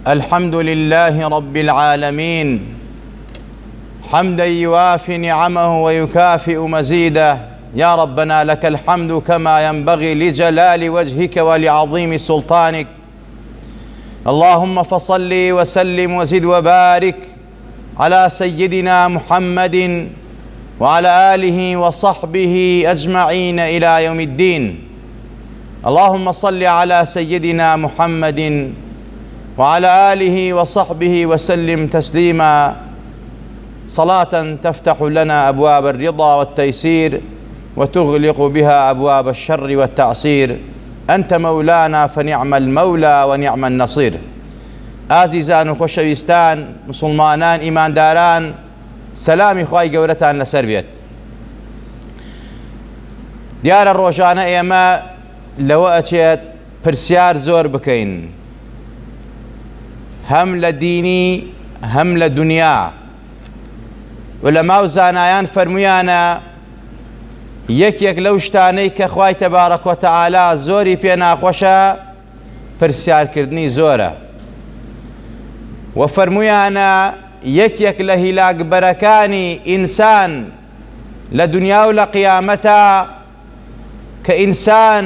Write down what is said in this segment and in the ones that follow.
الحمد لله رب العالمين حمدا يوافي نعمه ويكافئ مزيده. يا ربنا لك الحمد كما ينبغي لجلال وجهك ولعظيم سلطانك. اللهم فصل وسلم وزد وبارك على سيدنا محمد وعلى آله وصحبه أجمعين إلى يوم الدين. اللهم صل على سيدنا محمد وعلى آله وصحبه وسلم تسليما، صلاة تفتح لنا أبواب الرضا والتيسير وتغلق بها أبواب الشر والتعسير. أنت مولانا فنعم المولى ونعم النصير. ئازیزان و خۆشەویستان، مسلمانان، ئیمانداران، سەلامی خوای گەورەتان لەسەر بێت. دیارە ڕۆژانە ئێمە لەوە ئەچێت پرسیار زۆر بکەین، هەم لە دینی هەم لە دنیا. عولەما و زانایان فەرموویانە یەکێک لەو شتانەی کە خوای تەبارەک وتەعالا زۆری پێ ناخۆشە پرسیارکردنی زۆرە، و فەرموویانە یەکێک لە هیلاکبەرەکانی ئینسان لە دنیا و لە قیامەتە کە ئینسان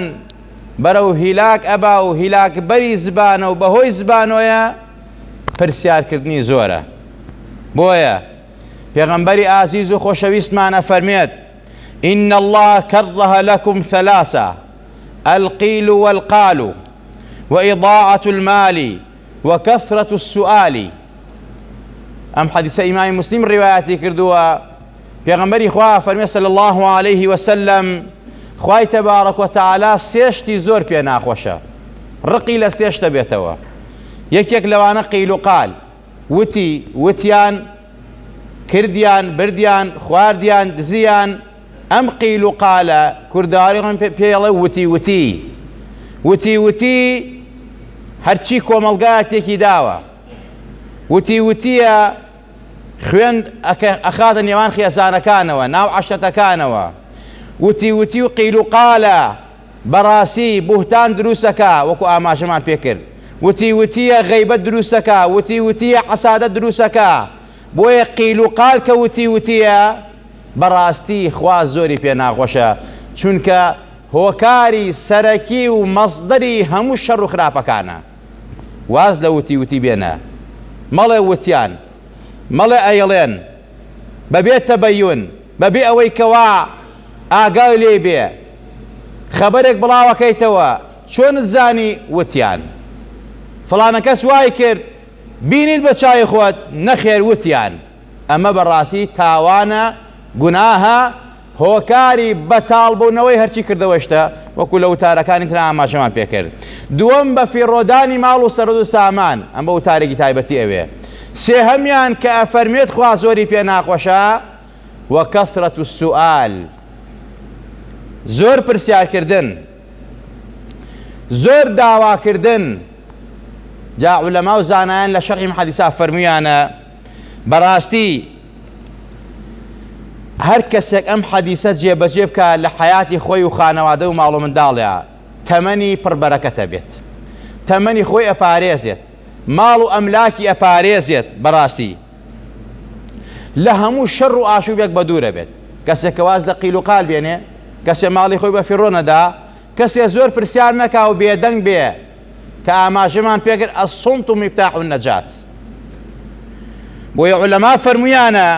بەرەو هیلاک ئەبا و هیلاکبەری زبانە و بەهۆی زبانۆیە پرسیارکردنی زۆرە. بۆیە پێغەمبەری ئازیز و خۆشەویستمانە فەرمێت: إن الله كره لكم ثلاثة: القيل والقال وإضاعة المال وكثرة السؤال. أم حديث إمام مسلم رواياتي كردوا پێغەمبەری خوا فەرمێ صلى الله عليه وسلم خوای تەبارەک وتەعالا سێشتی زۆر پێ ناخۆشە، ڕقی لە سێشتە بێتەوە. یەکێک لەوانە قیل و قال، وتی وتیان، کردیان، بردیان، خواردیان، دزیان. ئەم قیل و قالە کورداواری پێڵێ وتی وتی وتی وتی هەرچی کۆمەڵگایە تێکی داوە. وتی وتیە خوێن ئەخاتە نێوان خێزانەکانەوە، ناو عەشەتەکانەوە. وتی وتی و قیل و قالە بەڕاستی بوهتان دروستەکە، وەکو ئاماژەمان پێکرد. وتی وتیە غەیبەت دروستەکە، وتی وتیە حەسادەت دروستەکە. بۆیە قیل و قال کە وتی وتیە بەڕاستی خوا زۆری پێ ناخۆشە، چونکە هۆکاری سەرەکی و مەصدەری هەموو شەڕ و خراپەکانە. واز لە وتی وتی بێنە، مەڵێ وتیان، مەڵێ ئەیڵێن، بەبێ تەبەیون، بەبێ ئەوەی کەوا ئاگای لێ بێ، خەبەرێک بڵاوەکەیتەوە، چۆنت زانی؟ وتیان. فڵانە کەس وای کرد، بینیت بە چای خۆت؟ نەخێر، وتیان. ئەمە بەڕاستی تاوانە، گوناهە، هۆکاری بەتاڵبوونەوەی هەرچی کردەوەشتە، وەکو لە وتارەکانی تر ئاماژەمان پێکرد. دووەم بە فیڕۆدانی ماڵ و سەرۆ و سامان، ئەم بە وتارێکی تایبەتی ئەوێ. سێهەمیان کە ئەفەرمێت خوا زۆری پێ ناخۆشە وەکەثرەت السوئال، زۆر پرسیارکردن، زۆر داواکردن. جا عولەما و زانایان لە شەرحی حەدیثا فەرموویانە بەڕاستی هەر کەسێک ئەم حەدیثە جێبەجێ بکە لە حەیاتی خۆی و خانەوادە و ماڵ و منداڵیە، تەمەنی پڕبەرەکەتە بێت، تەمەنی خۆی ئەپارێزێت، ماڵ و ئەملاکی ئەپارێزێت. بەڕاستی لە هەموو شەڕ و ئاشوبێک بە دوورە بێت. کەسێک کە واز لە قیل و قال بێنێ، کەسێ ماڵی خۆی بە فیڕۆ نەدا، کەسێ زۆر پرسیار نەکا و بێدەنگ بێ، کە ئاماژەمان پێکرد ئەسڵمت و میفتاح النەجات. بۆیە عولەما فەرموویانە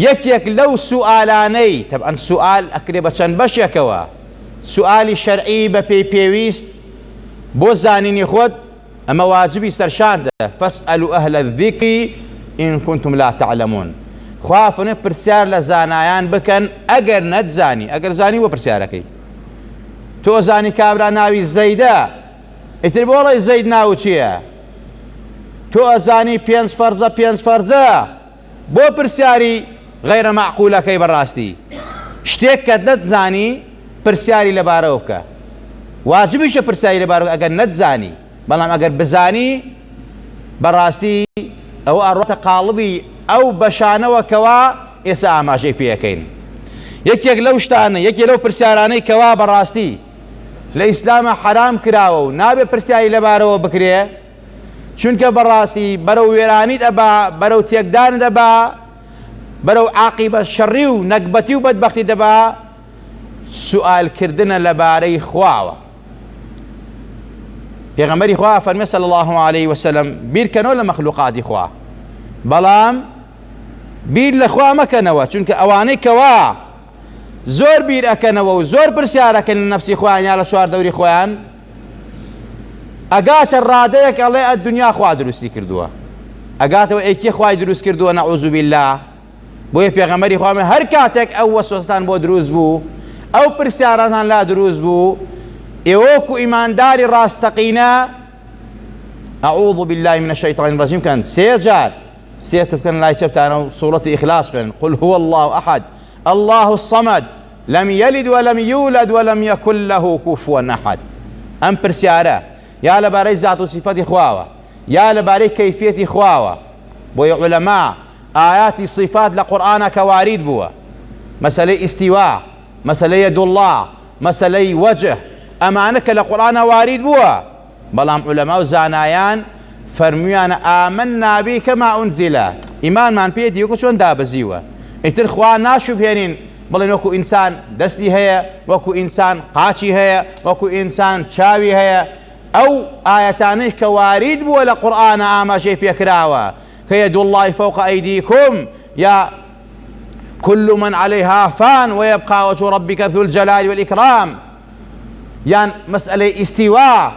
یەکێک لەو سوئالانەی، تەبعەن سوئال ئەکرێ بە چەند بەشێکەوە، سوئالی شەرعی بە پێی پێویست بۆ زانینی خۆت، ئەمە واجبی سەرشاندە. فەسئەلوا ئەهلە الذیکری ئین کونتم لا تعلمون. خوا فەرمێ پرسیار لە زانایان بکەن ئەگەر نەتزانی. ئەگەر زانی وە پرسیارەکەی. تۆ زانی کابرا ناوی زەیدە، ئیتر بۆڵێ زەید ناو چییە؟ تۆ ئەزانی پێنج فەرزە پێنج فەرزە، بۆ پرسیاری غەیرە مەعقولەکەی؟ بەڕاستی شتێک کە نەتزانی پرسیاری لەبارەوە بکە. واجبیشە پرسیاری لەبارەوە ئەگەر نەتزانی، بەڵام ئەگەر بزانی بەڕاستی ئەوە ئەڕۆتە قاڵبی ئەو بەشانەوە کەوا ئێستا ئاماژەی پێەکەین. یەکێک لەو شتانە، یەکێک لەو پرسیارانەی کەوا بەڕاستی لە ئیسلامە حرام کراوە و نابێ پرسیاری لەبارەوە بکرێ، چونکە بەڕاستی بەرەو وێرانیت ئەبا بەرەو تێکدان دەبا بەرەو عاقیبە شەڕی و نەکبەتی و بەدبەختی دەبا سوئالکردنە لەبارەی خواوە. پێغەمبەری خوا فەرمێ صلی الله عليه وسلم بیرکەنەوە لە مەخلوقاتی خوا، بەڵام بیر لە خوا مەکەنەوە، چونکە ئەوانەی کەوا زۆر بیر ئەکەنەوە و زۆر پرسیارەکەن لە نەفسی خۆیان یا لە چواردەوری خۆیان، ئەگاتە ڕادەیەک ئەڵێ ئەدونیا خوا دروستی کردووە، ئەگاتەوە ئەیکێ خوای دروست کردووە نەعوذ بالله. بۆیە پێغەمبەری خوا هەر کاتێک ئەو وەسوەسەتان بۆ دروست بوو، ئەو پرسیارانتان لا دروست بوو، ئێوە وەکو ئیمانداری ڕاستەقینە ئەعوذ بالله من الشیطان الرجیم کەن سێ جار سێت بکەن لای چەپتانە و سوورەتی ئیخلاص بکەن قل هو الله أحد الله الصمد لم يلد ولم يولد ولم يكن له كفوا أحد. ئەم پرسیارە یا لەبارەی زات و صفەتی خواوە یا لەبارەی کەیفیەتی خواوە. بۆیە عولەما ئاياتی صفات لە قورئانە کە وارد بووە، مەسەلەی ئیستیوا، مەسەلەی یەدوڵڵاه، مەسەلەی وەجه، ئەمانە کە لە قورئانە وارد بووە، بەڵام عولەما و زانایان فەرموویانە ئامەنا به کەما ئونزیلە، ئیمانمان پێ دیوەکو چۆن دابەزیوە، ئیتر خوا ناشوبهێنین بڵێن وەکو ئینسان دەستی هەیە، وەکو ئینسان قاچی هەیە، وەکو ئینسان چاوی هەیە. ئەو ئاەتانەی کە وارد بووە لە قورئانە ئاماژەی پێکراوە کە یەدوڵڵاهی فەوقە ئەیدیکم یا كل من عليها فان ويبقى وجه ربك ذو الجلال والإكرام، يعني مسألة استواء.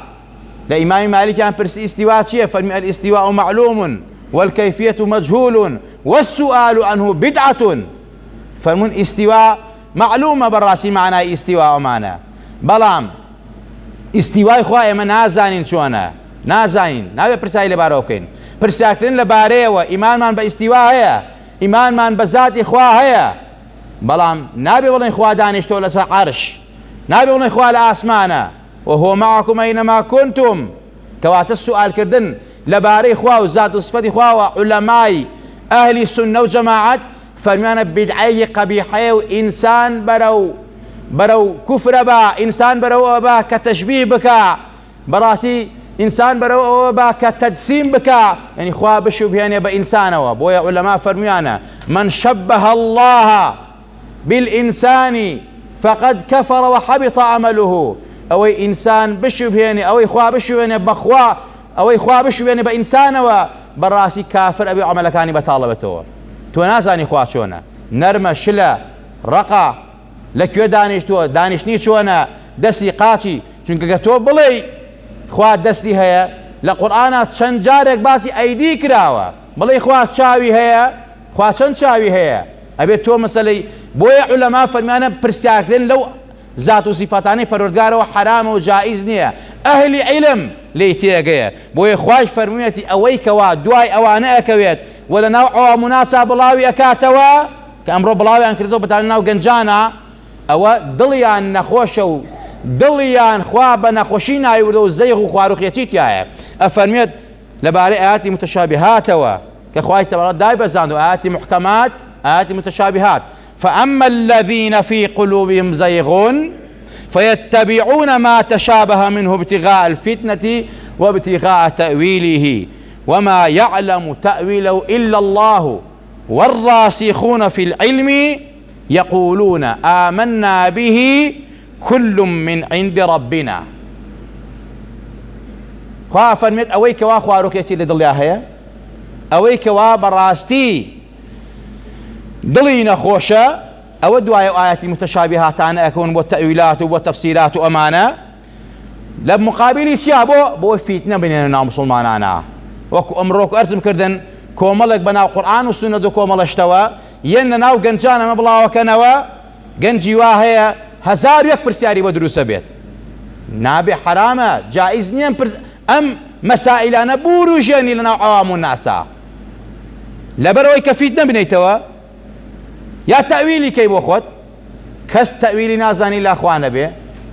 لإمام مالك يعني برس استواء شيء، فالاستواء معلوم والكيفية مجهول والسؤال عنه بدعة. فمن استواء معلومة بالراسي معنى استواء ومعنى، بلام استواء خواه من نازانين شوانا نازانين نابي برسائي لبارو بكين، برساكتين لباري وإيمان من باستواء هيا، إيمان من بذات خواه هيا، بلام نابي والله خواه دانشتو لسا عرش، نابي والله خواه لآسمانا وهو معكم أينما كنتم. كوات السؤال كردن لباري خواه وذات وصفتي خواه وعلماء أهل السنة وجماعات فرميانا بدعي قبيحة وإنسان برو كفر با، إنسان برو با كتشبيه بكا براسي، إنسان برو با كتجسيم بكا، يعني خواه بشبهين بإنسان. وبويا علماء فرميانا من شبه الله بالإنسان فقد كفر وحبط عمله. أو إنسان بشبهين أو خواه بشبهين بخوا أو خواه بشبهين بإنسان وبراسي كافر أبي عملكاني بطالبته. تو نازاني خواه شونا نرمى شلا رقا لەکوێ دانیشتووە دانیشتنی چۆنە دەستی قاچی، چونکە تۆ بڵێ خوا دەستی هەیە لە قورئانە چەند جارێک باسی ئەیدی کراوە، بڵێ خوا چاوی هەیە، خوا چەند چاوی هەیە، ئەبێت تۆ مەسەلەی. بۆیە عولەما فەرمانە پرسیارکردن لەو زات و سیفەتانەی پەروەردگارەوە حرامە و جائز نییە، ئەهلی عیلم لێی تێگەیە. بۆیە خوای فەرموویەتی ئەوەی کەوا دوای ئەوانە ئەکەوێت و لە ناو ئەوە مناسا بڵاوی ئەکاتەوە کە ئەمڕۆ بڵاویان کردەوە بەتان ناو گەنجانە، ئەوە دڵیان نەخۆشە و دڵیان خوا بە نەخۆشی ناوردە و زەیغ و خواروقیەتی تایە. ئەفەرمێت لەبارەی ئاياتی متشابهاتەوە کە خوای تەبارەک دای بەزاند و ئاياتی محکەمات ئاياتی متشابهات. فأما الذين في قلوبهم زيغ فيتبعون ما تشابه منه ابتغاء الفتنة وابتغاء تأويله وما يعلم تأويله إلا الله والراسخون في العلم يقولون آمنا به كل من عند ربنا. خوا فرميت أوي كوا خواروكيتي لدڵیا هەیە، ئەوەی کەوا بەڕاستی دڵی نەخۆشە، ئەوە دوایە ئاياتی متشابهاتانە ئەکەون بۆ تەئویلات و بۆ تەفسیرات و ئەمانە لە مقابلی چیا بۆ فیتنە بنێنە ناو مسلمانانە. وەکو ئەمڕۆ ئەرزم کردن کۆمەڵێک بەناو قورئان و سونەت و کۆمەڵەشتەوە یەن لە ناو گەنجانەمە بڵاوەکەنەوە، گەنجی وا هەیە هەزار یەک پرسیاری بۆ دروستە بێت، نابێ حرامە جائز نییە ئەم مەسائلانە بوروژێنی لە ناو عەوام و ناسا لەبەرەوەی کە فیتنە بنیتەوە یا تەئویلی کەی بۆ خۆت. کەس تەئویلی نازانی لە خوا نەبێ،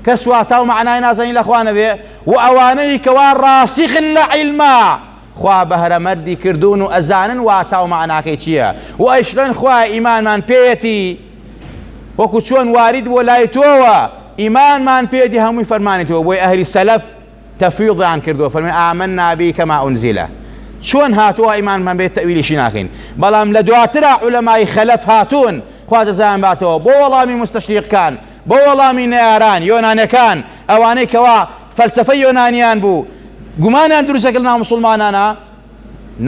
کەس واتا و معنای نازانی لە خوا نەبێ، و ئەوانەی کەوا ڕاسیخن لە عیلما خوا بەهرە مەردی کردوون و ئەزانن واتا و معناکەی چییە و ئەیشڵێن خوا ئیمانمان پێیەتی وەکو چۆن وارد بۆ لای تۆوە ئیمانمان پێیەتی هەمووی فەرمانی تۆ. بۆی ئەهلی سەلەف تەفویضیان کردووە فەرمێ ئامەنا بی کەما ئونزیلە چۆن هاتووە ئیمانمان بێت تەویلیشی ناکەین بەڵام لە دواترە عولەمای خەلەف هاتوون خوا دەزانیان باتەوە بۆ وەڵامی مستەشریقەکان بۆ وەڵامی نەیاران یۆنانیەکان ئەوانەی کەوا فەلسەفەی یۆنانیان بوو گومانیان دروستەکرد لەناو موسڵمانانە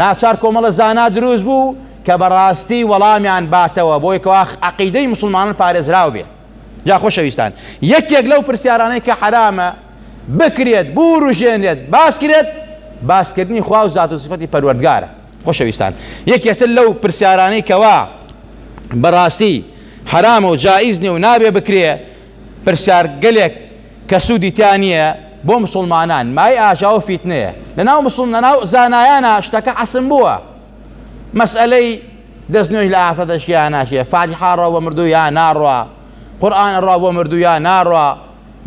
ناچار کۆمەڵە زانا دروست بوو کە بەڕاستی وەڵامیان باتەوە بۆی کەوا عەقیدەی موسڵمانان پارێزراو بێ جا خۆشەویستان یەکێک لەو پرسیارانەی کە حرامە بکرێت بوروژێنرێت باسکرێت باسکردنی خوا و زات و سفەتی پەروەردگارە خۆشەویستان یەکێتر لەو پرسیارانەی کەوا بەڕاستی حرامە و جائیز نیە و نابێ بکرێ پرسیار گەلێک کە سوودی تیا نییە بۆ موسڵمانان مای ئاژاوە فیتنەیە لەناو زانایانە شتەکە حەسم بووە مەسئلەی دەستنوێژ لە ئافرەتەش یان ناشێ فاتیحا ڕاوە مردوو یان ناڕوا قورئان ڕاوە مردوو یان ناڕوا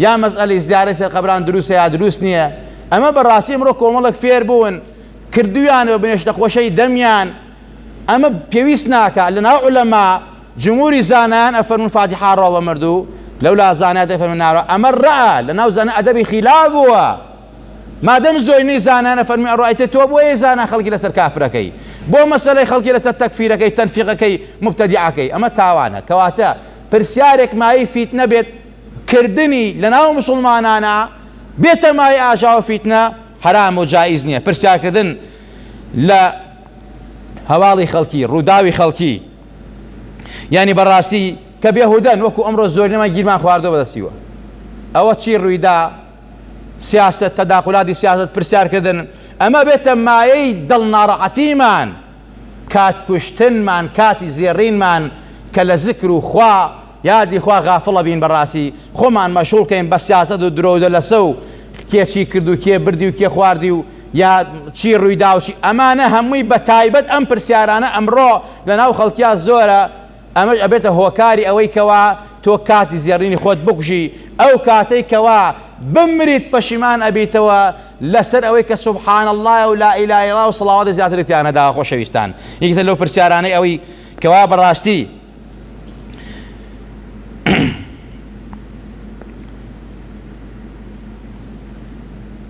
یا مەسئلەی زیارەی سەر قەبران دروستە یا دروست نییە ئەمە بەڕاستی ئەمڕۆ کۆمەڵێک فێر بوون کردویانەوە بنێشتە خۆشەی دەمیان ئەمە پێویست ناکات لەناو عولەما جمهوری زانایان ئەفەرمون فاتیحا ڕاوە مردوو لەولا زانایان دەفەرمون ناڕوا ئەمە ڕەعە لەناو زانای ئەدەبی خیلاف بووە مادەم زۆرینەی زانانە فەرمی ئەڕایتە تۆ بۆیە زانا خەڵکی لەسەر کافرەکەی بۆ مەسەلەی خەڵکی لەسەر تەکفیرەکەی تەنفیقەکەی مبتەدیعەکەی ئەمە تاوانە کەواتە پرسیارێک مای فیتنە بێت کردنی لەناو موسڵمانانە بێتە مای ئاژاوە فیتنە حرام و جائیز نییە پرسیارکردن لە هەواڵی خەڵکی ڕووداوی خەڵکی یعنی بەڕاستی کە بێهودەن وەکو ئەمڕۆ زۆر نەما گیرمان خواردۆ بەدەستیوە ئەوە چی ڕوویدا سیاست تەداخلاتی سیاست پرسیارکردن ئەمە بێتە مایەی دڵ ناڕەحەتیمان کات کوشتنمان کاتی زێڕینمان کە لە ذکر و خوا یادی خوا غافڵە بین بەڕاستی خۆمان مەشغوڵکەین بە سیاست و درۆدە لەسە و کێ چی کرد و کێ بردی و کێ خواردی و یا چی ڕوویدا و چی ئەمانە هەمووی بە تایبەت ئەم پرسیارانە ئەمڕۆ لەناو خەڵکیا زۆرە ئەمەش ئەبێتە هۆکاری ئەوەی کەوا تۆ کاتی زێڕینی خۆت بکوژی ئەو کاتەی کەوا بمریت پەشیمان ئەبیتەوە لەسەر ئەوەی کە سوبحان الله و لا ئیلاهە ئیلا و سڵاوات زیاترتیانەدا خۆشەویستان یەکێتر لەو پرسیارانەی ئەوەی کەوا بەڕاستی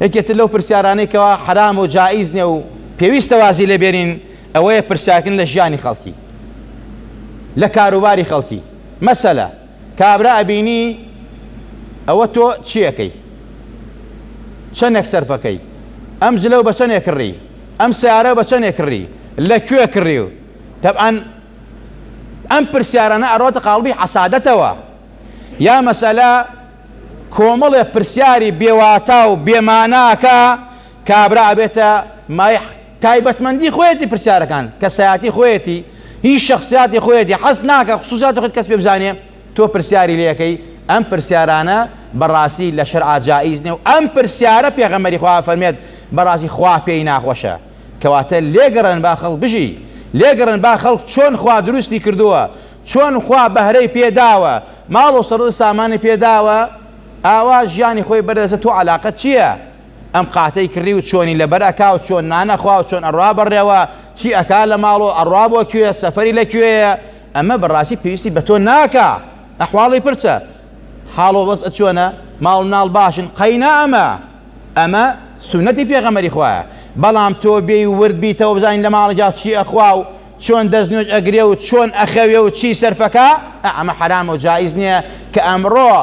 یەکێتر لەو پرسیارانەی کەوا حرام و جائیز نیە و پێویستە وازی لێبێنین ئەوەیە پرسیارکردن لە ژیانی خەڵکی لە کاروباری خەڵکی مەسەلە کابرا ئەبینی ئەوە تۆ چیەکەی چەندێک سەرفەکەی ئەم جلەو بە چەندێک کڕی ئەم سیارە بە چەندێک کڕی لەکوێ کڕی و تەبعەن ئەم پرسیارانە ئەڕۆتە قاڵبی حەسادەتەوە یا مەسەلە کۆمەڵێ پرسیاری بێواتە و بێماناکە کابرا ئەبێتە مای تایبەتمەندی خۆیەتی پرسیارەکان کەسایەتی خۆیەتی هیچ شخصیاتی خۆیەتی حەز ناکە خصوصیاتی خۆیت کەس پێ بزانێ تۆ پرسیاری لێەکەی ئەم پرسیارانە بەڕاستی لە شەرعا جائیز نیە و ئەم پرسیارە پێغەمبەری خوا فەرمێت بەڕاستی خوا پێی ناخۆشە کەواتە لێگەڕن با خەڵک بژی لێگەڕن با خەڵک چۆن خوا دروستی کردووە چۆن خوا بەهرەی پێداوە ماڵ و سەر و سامانی پێداوە ئاوا ژیانی خۆی بەردەستە تۆ عەلاقەت چییە ئەم قاتەی کڕی و چۆنی لەبەر ئەکا و چۆن نانەخوا و چۆن ئەڕوا بڕێەوە چی ئەکا لە ماڵ و ئەڕوا بۆ کوێ سەفەری لەکوێیە ئەمە بەڕاستی پێویستی بە تۆ ناکە ئەحواڵی پرسە حاڵ و وەزعت چۆنە ماڵ ناڵ باشن قەینا ئەمە سونەتی پێغەمبەری خوایە بەڵام تۆ بێی ورد بیتەوە بزانین لە ماڵەجا چی ئەخوا و چۆن دەستنوێژ ئەگرێ و چۆن ئەخەوێ و چی سەرفەکە ئەمە حرام و جائیز نییە کە ئەمڕۆ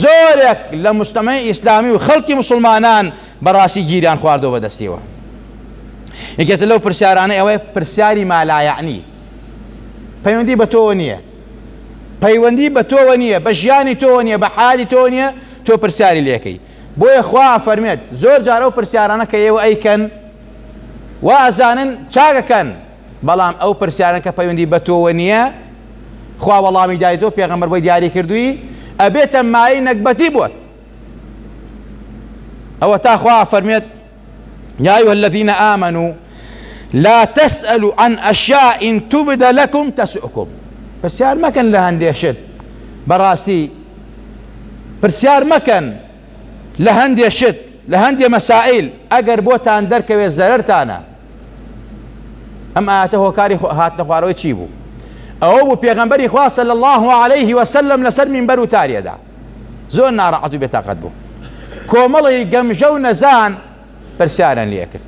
زۆرێک لە مجتەمەی ئیسلامی و خەڵکی موسڵمانان بەڕاستی گیریان خواردۆ بەدەستیەوە یەکێتر لەو پرسیارانە ئەوەیە پرسیاری مالایەعنی پەیوەندی بە تۆوە نییە پەیوەندی بە تۆوە نییە بە ژیانی تۆوە نییە بە حالی تۆ نییە تۆ پرسیاری لێکەی بۆیە خوا فەرمێت زۆر جارە ئەو پرسیارانە کە ئێوە ئەیکەن وا ئەزانن چاکەکەن بەڵام ئەو پرسیارن کە پەیوەندی بە تۆوە نییە خوا وەڵامی دایتۆ پێغەمبەر بۆی دیاری کردووی ئەبێتە مای نەکبەتی بووە ئەوە تا خوا فەرمێت يا أيها الذين آمنوا لا تسألوا عن أشياء تبد لكم تسؤكم پرسیار مەکەن لە هەندێک شت بەڕاستی پرسیار مەکەن لە هەندێک شت لە هەندێک مەسائل ئەگەر بۆتان دەرکەوێت زەرەرتانە ئەم ئاەتە هۆکاری هاتنە خوارەوەی چی بوو ئەوە بوو پێغەمبەری خوا صلی الله عليه وسلم لەسەر مینبەر و تاریەدا زۆر ناڕەحەت و بێتاقەت بوو کۆمەڵی گەمژە و نەزان پرسیاریان لێ کرد.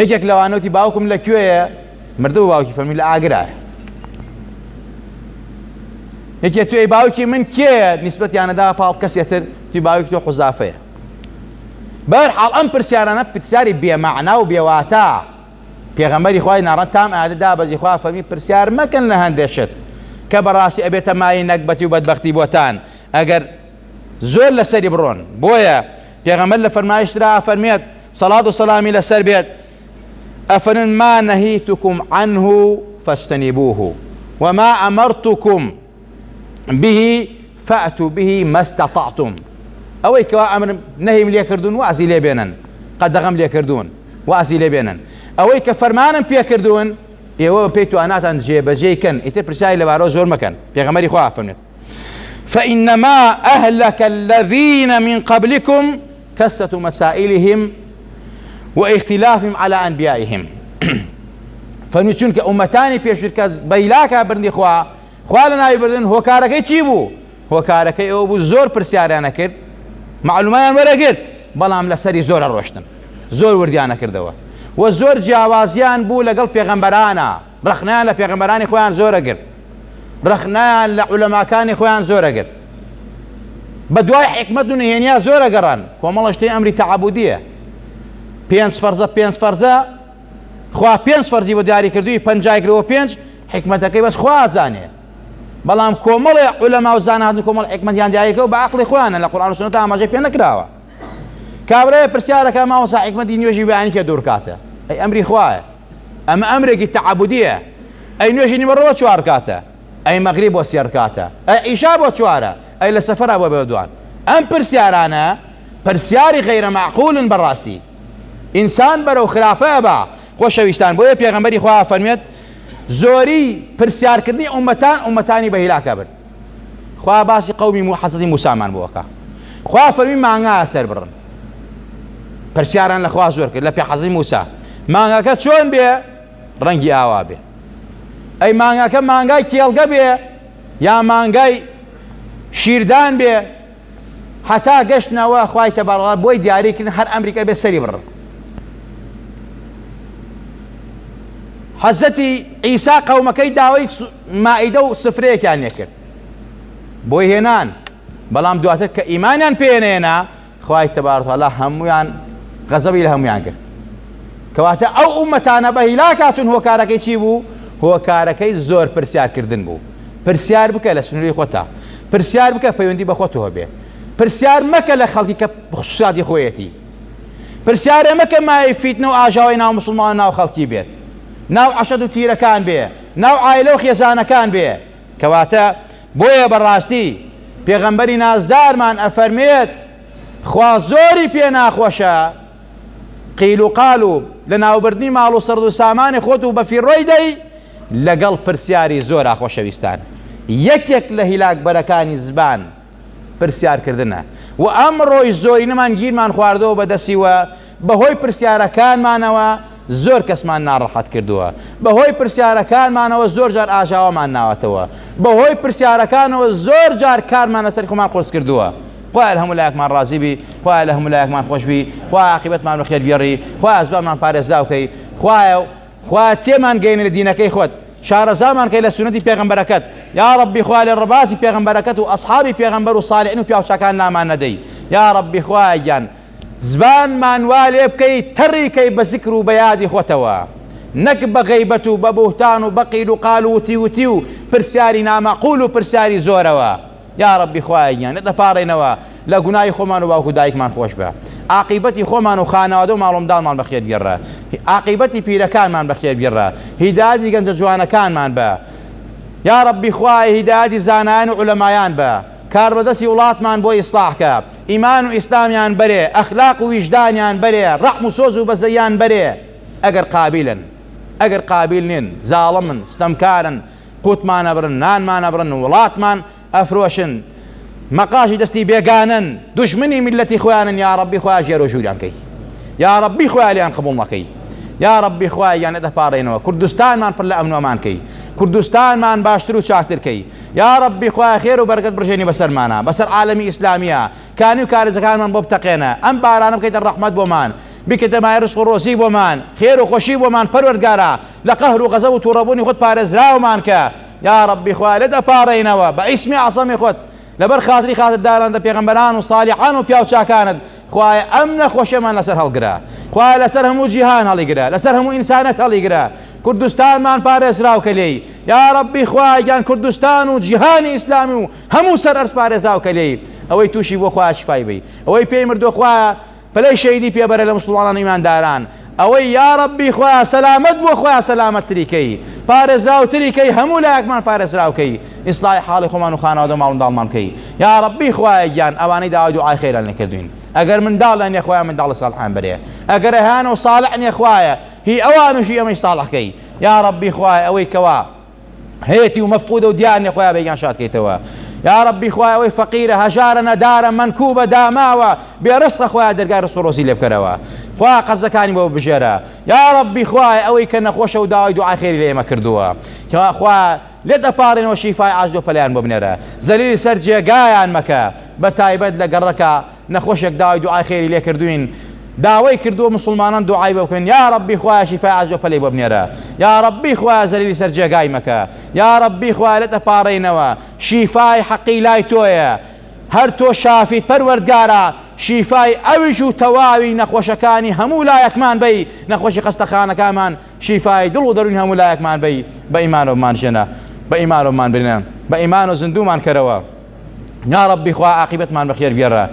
یەکێک لەوانەوتی باوکم لەکوێیە؟ مردووە باوکی فەرمی لە ئاگرایە. یەکێ توێی باوکی من کێیە؟ نیسبەتیانەدا پاڵ کەسێتر توی باوکی تۆ حوزافەیە. بەرحاڵ ئەم پرسیارانە پرسیاری بێمەعنا و بێواتە. پێغەمبەری خوای ناڕەن تام ئادەدا بەزی خوا فەرمی پرسیار مەکەن لە هەندێک شت کە بەڕاستی ئەبێتە مای نەکبەتی و بەدبەختی بۆتان ئەگەر زۆر لەسەری بڕۆن. بۆیە پێغەمبەر لە فەرمایشترا فەرمێت سەڵات و سەلامی لەسەر بێت ئەفەرمێن ما نەهیتکم عنه فاجتنبوه وما ئەمەرتکم به فأتوا به ما استطعتم. ئەوەی کەوا ئەمر نەهیم لێ کردوون وازی لێ بێنن، قەدەغەم لێ کردوون وازی لێ بێنن. ئەوەی کە فەرمانم پێ کردوون ئێوە پێی تواناتان جێبەجێکەن، ئیتر پرسیاری لەبارەوە زۆر مەکەن. پێغەمبەری خوا فەرمێت فإنما أهلك الذين من قبلكم كثرة مسائلهم واختلافهم على أنبيائهم. فەرمی چونکە ئومەتانی پێشتر کە بەیلاکە بردی خوا لە ناوی بردن هۆکارەکەی چی بوو؟ هۆکارەکەی ئەوە بوو زۆر پرسیاریانە کرد، معلومەیان وەرەگرت، بەڵام لەسەری زۆرە ڕۆشتن، زۆر وردیانە کردەوە و زۆر جیاوازیان بوو لەگەڵ پێغەمبەرانە، ڕەخنەیان لە پێغەمبەرانی خۆیان زۆرە گرت، ڕەخنەیان لە عولەماکانی خۆیان زۆرە گرت، بە دوای حکمت و نهێنیا زۆرە گەڕان. کۆمەڵە شتەی ئەمری تەعەبودیە، 5 فەرزە خوا 5 فەرزی بۆ دیاری کردووی 5 5 حکمەتەکەی بەس خوا زانێ، بەڵام کۆمەڵی عولەما و زانهاتن کۆمەڵ حکمەتیان دیاریکە و بە عەقڵی خۆیانە لە قورئان و سونەت ئاماژەی پێ نەکراوە. کابرای پرسیارەکە ماوەسا حکمەتی نوێژی بەیانی کێ دوورکاتە؟ ئەی ئەمری خوایە، ئەمە ئەمرێکی تەعەبودیە. ئەی نوێژی نیمەڕۆ 4 کاتە، ئەی مەغریب بۆ 3 کاتە، ئەی ئیشا بۆ 4، ئەی لە سەفەرا بۆ بە دوان. ئەم پرسیارانە پرسیاری غەیرە معقولن بەڕاستی، ئینسان بەرەو خراپە بە. خۆشەویستان بۆیە پێغەمبەری خوا فەرمێت زۆری پرسیارکردنی ئومەتانی بە هیلاکە برد. خوا باسی قەومی حەزەتی موسامان بۆکە، خوا فەرمی مانگا سەر بڕن، پرسیاران لە خوا زۆر کرد لە پێ حەزەتی موسا. مانگاکە چۆن بێ؟ ڕەنگی ئاوا بێ. ئەی مانگاکە مانگای کێڵگە بێ یا مانگای شیردان بێ، هەتا گەشتنەوە خوای تەبارەکە بۆی دیاریکردن هەر ئەمریکا بێ سەری بڕن. حەزەتی ئیسا قەومەکەی داوای مائیدە و سفرەیەکیان لێ کرد بۆی هێنان، بەڵام دواتر کە ئیمانیان پێنێنا خوای تەبارەکە هەمویان غەزەبی لە هەمویان کرد. کەواتە ئەو ئومەتانە بە هیلاکا چون هۆکارەکەی چی بوو؟ هۆکارەکەی زۆر پرسیارکردن بوو. پرسیار بکە لە سنووری خۆتا، پرسیار بکە پەیوەندی بە خۆتەوە بێ، پرسیار مەکە لە خەڵکی کە خصوصیاتی خۆیەتی، پرسیارە مەکە مای فیتنە و ئاژاوی ناو موسڵمان ناو خەڵکی بێت، ناو عەشەد و تیرەکان بێ، ناو عایلە و خێزانەکان بێ. کەواتە بۆیە بەڕاستی پێغەمبەری نازدارمان ئەفەرمێت خوا زۆری پێ ناخۆشە قیل و قال و لە ناوبردنی ماڵ و سەرد و سامانی خۆت و بەفیڕۆی دەی لەگەڵ پرسیاری زۆرا. خۆشەویستان یەکێک لە هیلاکبەرەکانی زبان پرسیارکردنە و ئەمڕۆی زۆری نەمان گیرمان خواردەوە بەدەستیوە بەهۆی پرسیارەکانمانەوە زۆر کەسمان ناڕەحەت کردووە، بەهۆی پرسیارەکانمانەوە زۆر جار ئاژاوەمان ناوەتەوە، بەهۆی پرسیارەکانەوە زۆر جار کارمان لەسەر خۆمان قورس کردووە. خوای لە هەموو لایەکمان ڕازی بی، خوای لە هەموو لایەکمان خۆش بی، خوای عاقبەتمان بەخێر بێڕی، خوای ئەسبابمان پارێزراو بکەی، خوای تێمان گەینە لە دینەکەی خۆت، شارەزامان کەی لە سونەتی پێغەمبەرەکەت. یا ڕەبی خوای لە ڕەبازی پێغەمبەرەکەت و ئەسحابی پێغەمبەر و ساڵحین و پیاوچاکان نامان نەدەی. یا ڕەبی خوای گیان زبانمان وا لێ بکەی تەڕیکەی بە زیکر و بە یادی خۆتەوە، نەک بە غەیبەت و بە بوهتان و بە قیل و قال و وتی و پرسیاری نامەعقول و پرسیاری زۆرەوە. یا ڕەبی خوای گیان نەدەپاڕێنەوە لە گوناهی خۆمان و باوکو دایکمان خۆش بە، عاقیبەتی خۆمان و خانەوادە و ماڵۆمدانمان بەخێر بگێڕە، عاقیبەتی پیرەکانمان بەخێر بگێڕە، هیدایەتی گەنجە جوانەکانمان بە. یا ڕەبی خوای هیدایەتی زانایان و عولەمایان بە، کاربەدەستی وڵاتمان بۆ ئیسلاحکە، ئیمان و ئیسلامیان بەرێ، ئەخلاق و ویجدانیان بەرێ، ڕەحم و سۆز و بەزەیان بەرێ. ئەگەر قابیلن، ئەگەر قابیل نین، زاڵمن، ستەمکارن، قوتمانە بڕن، نانمانە بڕن، وڵاتمان ئەفرۆشن، مەقاشی دەستی بێگانن، دوژمنی میلەتی خۆیانن. یا ڕەبی خوای ژێر و ژووریان کەی، یا ڕەبی خوای لیان قبوڵ نەکەی، یا ڕەبی خوای یان نەدەپاڕێنەوە، کوردستانمان پڕ لە ئەمن و ئەمان کەی، کوردستانمان باشتر و چاکترکەی یا ڕەبی خوایە خێر و بەرەکەت بڕژێنی بەسەرمانە بەسەر عالەمی ئیسلامیە کانی و کارێزەکانمان بۆ بتەقێنە ئەم بارانە بکەیتە ڕەحمەت بۆمان بکەیتە مای ڕزق و ڕۆزی بۆمان خێر و خۆشی بۆمان پەروەردگارە لە قەهر و غەزەب و تووڕەبوونی خۆت پارێزراومان کە یا ڕەبی خوایە لێت ئەپاڕێینەوە بە ئیسمی عەسەمی خۆت لەبەر خاتری خاترداران دە پێغەمبەران و سالیحان و پیاو چاکانت خوایە ئەم نەخۆشیەمان لەسەر هەڵگرە خوایە لەسەر هەموو جیهان هەڵیگرە لەسەر هەموو ئینسانەت هەڵیگرە کوردستانمان پارێزراوکە لێی یا ڕەبی خوایە گیان کوردستان و جیهانی ئیسلامی و هەموو سەر ئەرز پارێزراوکە لێی ئەوەی تووشی بۆ خوایە شیفای بی ئەوەی پێی مردووە خوایە پلەی شەیدی پێبەرە لە موسڵمانان ئیمانداران ئەوەی یا ڕەبی خوایە سەلامەت بۆ خوایە سەلامەتتریکەی پارێزراوتریکەی هەموو لایەکمان پارێزراوکەی ئیسلاحی حاڵی خۆمان و خانەوادە ماڵنداڵمان بکەی یا ڕەبی خوایە گیان ئەوانەی داوای دوعای خێران لێکردوین ئەگەر منداڵیان نیە خوایە منداڵی ساڵحان بەرێ ئەگەر ئەهانە و ساڵح نیە خوایە هی ئەوانوشی ئەمەی ساڵحکەی یا ڕەبی خوایە ئەوەی کەوا هەیەتی و مەفقودە و دیار نیە خوایە بەیگیان شادکەیتەوە یا ڕەبی خوایە ئەوەی فەقیرە هەژارە نەدارە منکوبە داماوە بێڕسقە خوایە دەرگای ڕزق و ڕۆزی لێ بکەرەوە خوایە قەرزەکانی بۆ بژێرە یا ڕەبی خوایە ئەوەی کە نەخۆشە و داوای دوعای خێری لە ئێمە کردووە خوایە لێت ئەپارێنەوە شیفای ئاژ و پەلیان بۆ بنێرە زەلیلی سەر جێگایان مەکە بە تایبەت لە گەڕەکە نەخۆشێک داوای دوعای خێری لێ کردوین داوای کردووە مسلمانان دوعای بۆ بکەن یا ڕەبی خوایە شیفای ئاژ و پەلەی بۆ بنێرە یا ڕەبی خوایە زەلیلی سەر جێگای مەکە یا ڕەبی خوایە لێت ئەپارێنەوە شیفای حەقی لای تۆیە هەر تۆ شافیت پەروەردگارە شیفای ئەویش و تەواوی نەخۆشەکانی هەموو لایەکمان بی نەخۆشی خەستەخانەکانمان شیفای دڵ و دەروونی هەموو لایەکمان بی بە ئیمانەوەمان ژێنە بە ئیمانەوەمان برنە بە ئیمان و زندومان کەرەوە یا ڕەبی خوا عاقبەتمان بەخێر بێڕە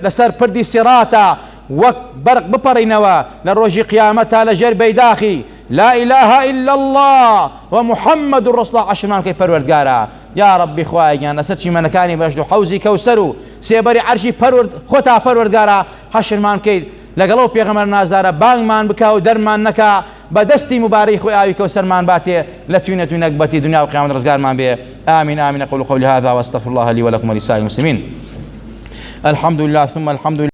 لەسەر پردی سیراتە وەک بەرق بپەڕینەوە لە ڕۆژی قیامەتە لە ژێر بەیداخی لا إله إلا الله ومحمد رسول الله عشرمان كي پروردگارا يا ربي خواهيان لسر چیمەنەکانی بەشت و حوزی کەوسەر و سێبەری عەرشی خۆتا پەروەردگارا حەشرمان کەیت لەگەڵەوە پێغەمبەر نازدارە بانگمان بکە و دەرمان نەکا بە دەستی مبارەی خۆی ئاوی کەوسەرمان باتێ لە توینەتوی نەکبەتی دنیا و قیامەت ڕزگارمان بێ آمين آمين أقول قولي هذا واستغفر الله لي ولكم ولسائر المسلمين الحمد لله ثم الحمد لله